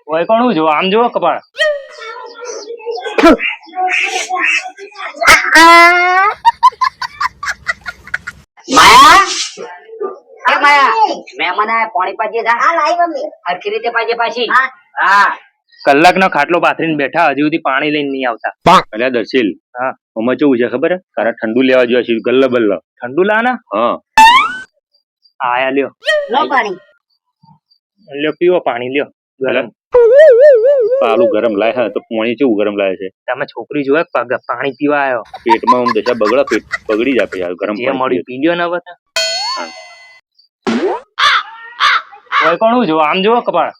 ઓય કોણ જો આમ જો કપાળ માયા એ માયા મહેમાન આયા પાણી પાજે જા હા લાઈ મમ્મી હરખી રીતે પાજે પાછી હા કલાક નો ખાટલો પાથરીને બેઠા હજુ સુધી પાણી લઈને નહીં આવતા અલ્યા દર્શિલ હા આમાં કેવું છે ખબર હે તારા ઠંડુ લેવા જોઈએ છે ગલ્લ બલ્લ ઠંડુ લાના હા આયા લ્યો લો પાણી લ્યો પીવો પાણી લ્યો ગરમ આલુ ગરમ લાય હા તો પાણી કેવું ગરમ લાય છે તમે છોકરી જોવે પાણી પીવા આવ્યો પેટમાં આમ દશા બગડા પેટ બગડી જાય પછી ગરમ જે મળ્યું પી લ્યો ને હવે ઓય કોણ જો આમ જો કપાળ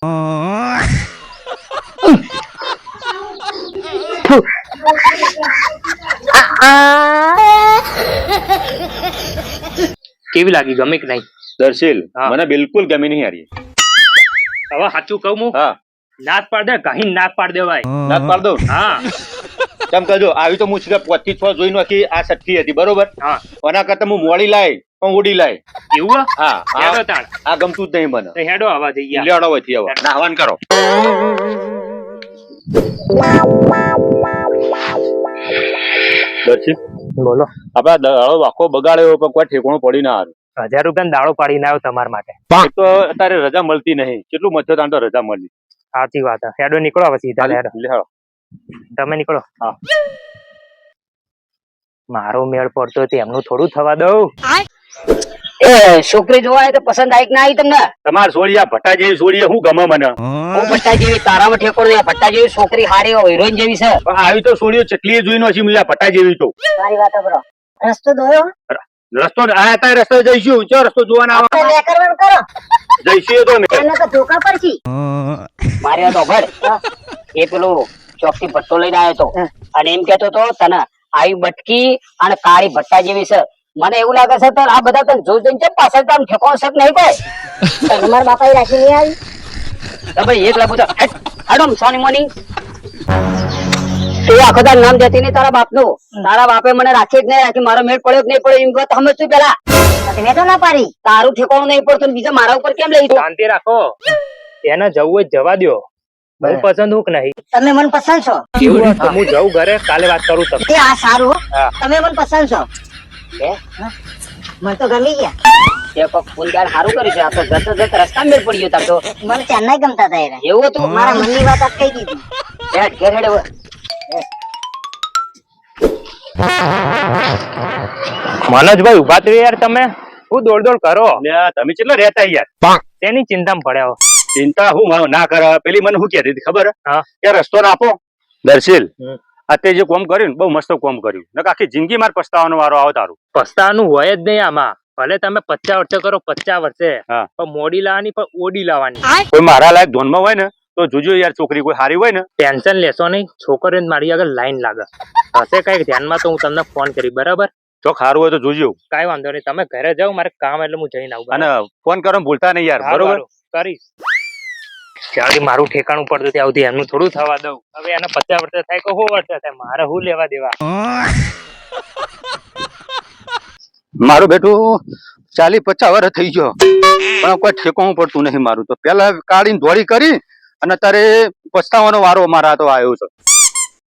કેવી લાગી ગમે કે નહીં દર્શિલ હા. મને બિલકુલ ગમી નહીં હારી હવે સાચું કહું હું હા નાક પાડ દે કहीं નાક પાડ દેવાય નાક પાડ દઉં હા ચમ કહેજો આવી તો હું છે 5 થી 6 જોઈ નાખી આ સઠ્ઠી હતી બરોબર હા એના કરતા હું મોડી લાય પણ ઉડી લાય એવું હા હેડો તાણ આ ગમતું જ નહીં મને તો હેડો આવા જઈએ લેવડો હોય થી હવે નાહવાન કરો દર્શિલ બોલો આપડા દાડો આખો બગાડ્યો પણ કોઈ ઠેકોણું પડી ના હારું 1000 રૂપિયા દાડો પાડીને આવ્યો તમારા માટે એક તો અત્યારે રજા મળતી નહીં કેટલું મચ્છર તાણ તો રજા મળી સાચી વાત છે હેડો નીકળો હવે સીધા હેડો લેહાડો. તમે નીકળો હા. મારો મેળ પડતો તેમનું થોડું થવા દઉં એ છોકરી જોવા તો પસંદ આવી કે ના આવી તમને તમાર સોળિયા ભટ્ટા જેવી સોળીએ હું ગમે મને હું ભટ્ટા જેવી તારામાં ઠેકોણ નહીં ભટ્ટા જેવી છોકરી હારી હોય હિરોઈન જેવી છે પણ આવી તો સોળીઓ ચકલીએ જોઈ નો છે ભટ્ટા જેવી તો સારી વાત બરો રસ્તો દોયો રસ્તો આ અત્યારે રસ્તો જઈશું ચો રસ્તો જોવાના લે કરવાનું કરો જઈશું તો ને એને તો ધોકા પડશે મારે તો ભડ એ પેલો ચોકથી ભટ્ટો લઈને આવ્યો તો અને એમ કેતો તો તને આવી બટકી અને કાળી ભટ્ટા જેવી છે મને એવું લાગે છે તો આ બધા તને જોઈ જોઈને પાછળ તો આમ ઠેકોણ શક નહીં કોઈ તમારા બાપા રાખી નહીં આવી તો ભાઈ એક લાગુ તો હડમ સોની મોની એ આખો તાર નામ દેતી નહીં તારા બાપનું તારા બાપે મને રાખી જ નહીં રાખી મારો મેળ પડ્યો કે નહીં પડ્યો એમ વાત સમજ તું પેલા મેં તો ના પાડી તારું ઠેકોણું નહીં પડતું બીજા મારા ઉપર કેમ લઈ શાંતિ રાખો એને જવું હોય જવા દો બહુ પસંદ હું કે નહીં તમે મને પસંદ છો એવું હોય તો હું જઉં ઘરે કાલે વાત કરું તમને એ આ સારું હા. તમે મને પસંદ છો મને તો ગમી ગયા તે કોક ફૂલદાર સારું કર્યું છે આ તો જતો જતો રસ્તા મેળ પડી ગયો તાર તો મને ચેન્નાઈ ગમતા હતા એને એવું હતું મારા મનની વાત આજ કહી દીધી બેઠ ઘેર હેડ મનોજભાઈ ઉભા થયો યાર તમે હું દોડ દોડ કરો તમે કેટલા રહેતા યાર તેની ચિંતામાં પડ્યા હો. ચિંતા હું ના કરે પેલી મને શું કહેતી હતી ખબર હા. કે રસ્તો ના આપો દર્શિલ હમ. અત્યારે જે કોમ કર્યું ને બહુ મસ્ત કોમ કર્યું નકર આખી જિંદગી માર પસ્તાવાનો વારો આવે તારું પસ્તાવાનું હોય જ નહીં આમાં ભલે તમે 50 વર્ષે કરો 50 વર્ષે હા. પણ મોડી લાવવાની પણ ઓડી લાવવાની કોઈ મારા લાયક ધોનમાં હોય ને તો જોજો યાર છોકરી કોઈ સારી હોય ને ટેન્શન લેશો નહીં છોકરીઓ મારી આગળ લાઈન લાગે હશે કઈક ધ્યાનમાં તો હું તમને ફોન કરી બરાબર જો સારું હોય તો જોજો કઈ વાંધો નહીં તમે ઘરે જાઓ મારે કામ એટલે હું જઈને આવું અને ફોન કરો ભૂલતા નહીં યાર બરાબર? બરોબર કરીશ ત્યારે મારું ઠેકાણું પડતું ત્યાં સુધી એમનું થોડું થવા દઉં હવે એને 50 વર્ષે થાય કે 100 વર્ષે થાય મારે શું લેવા દેવા મારું બેટું 40-50 વર્ષ થઈ ગયો પણ કોઈ ઠેકાણું પડતું નહીં મારું તો પેલા કાઢીને ધોળી કરી અને અત્યારે પસ્તાવાનો વારો મારા તો આવ્યો છે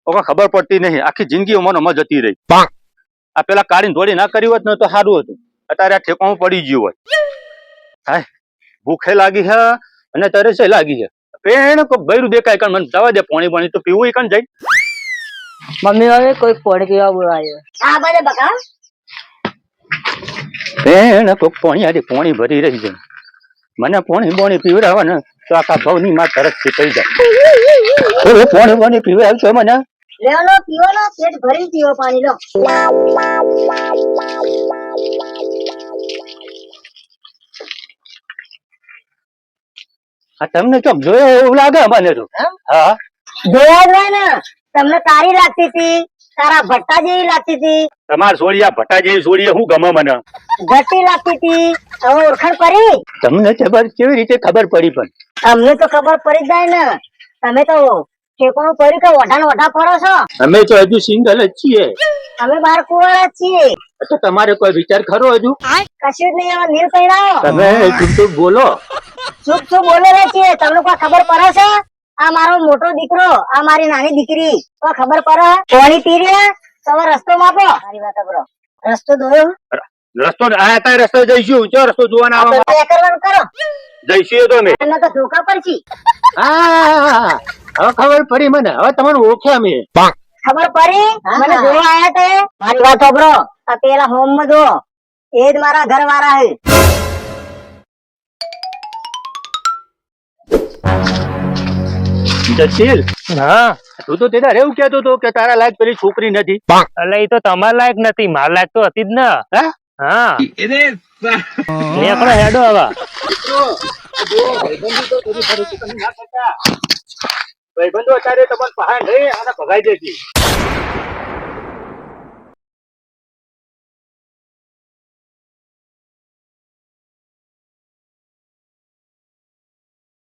ઓકે ખબર પડતી નહીં આખી જિંદગી મને મજ જતી રહી આ પેલા કાઢીને ધોળી ના કરી હોત ને તો સારું હતું અત્યારે આ ઠેકાણું પડી ગયું હોય હાય ભૂખે લાગી છે અને તરસ લાગી છે પેણ કોઈ બૈરું દેખાય કણ મને જવા દે પાણી તો પીવું કણ જાય મમ્મી હવે કોઈ પાણી પીવા બોલાયો આ બાજુ બકા પેણ કોક પાણી આજે પાણી ભરી રહી છે મને પાણી પીવડાવે ને તો આખા ભાવની માં તરસ થઈ જાય પાણી પીવડાવશો મને લેવાનો પીવાનો પેટ ભરી પીવો પાણી લો આ તમને ચોક જોયો એવું લાગે મને તો હા જોયા જ હોય ને તમને તારી લાગતી હતી તારા ભટ્ટા જેવી લાગતી હતી તમાર સોળિયા ભટ્ટા જેવી સોળીએ હું ગમે મને ઘટી લાગતી હતી હવે ઓળખાણ પડી તમને કેવી રીતે ખબર પડી પણ અમને તો ખબર પડી જાય ને તમે તો ઠેકાણું પડ્યું કે ઓઢા ઓઢા ફરો છો અમે તો હજુ સિંગલ જ છીએ અમે બાર કુંવારા જ છીએ તો તમારે કોઈ વિચાર ખરો હજુ કશું જ નહીં હવે નીર પૈણાવો તમે ચૂપ બોલો ચૂપ ચૂપ બોલે રહે છીએ તમને કોઈ ખબર પડે છે આ મારો મોટો દીકરો આ મારી નાની દીકરી તો ખબર પડે પાણી પી રહ્યા તમે રસ્તો માપો મારી વાત સાંભળો. રસ્તો દોયો રસ્તો આ અત્યારે રસ્તો જઈશું ચો રસ્તો જોવાના આ તો આવા તય કરવાનું કરો જઈશું તો અમે એમને તો ધોકા પડશે. હા હવે ખબર પડી મને હવે તમને ઓળખ્યા મેં ખબર પડી મને જોવા આયા તે મારી વાત સાંભળો આ પેલા હોમ માં જો એ જ મારા ઘર વાળા હે. જસીલ હા તું તો તેના એવું કહેતો હતો કે તારા લાયક પેલી છોકરી નથી એટલે એ તો તમારા લાયક નથી મારા લાયક તો હતી જ ને હે? હા નીકળો હેડો હવે ભાઈબંધો અત્યારે તમને પહાડ રે અને ભગાઈ દેતી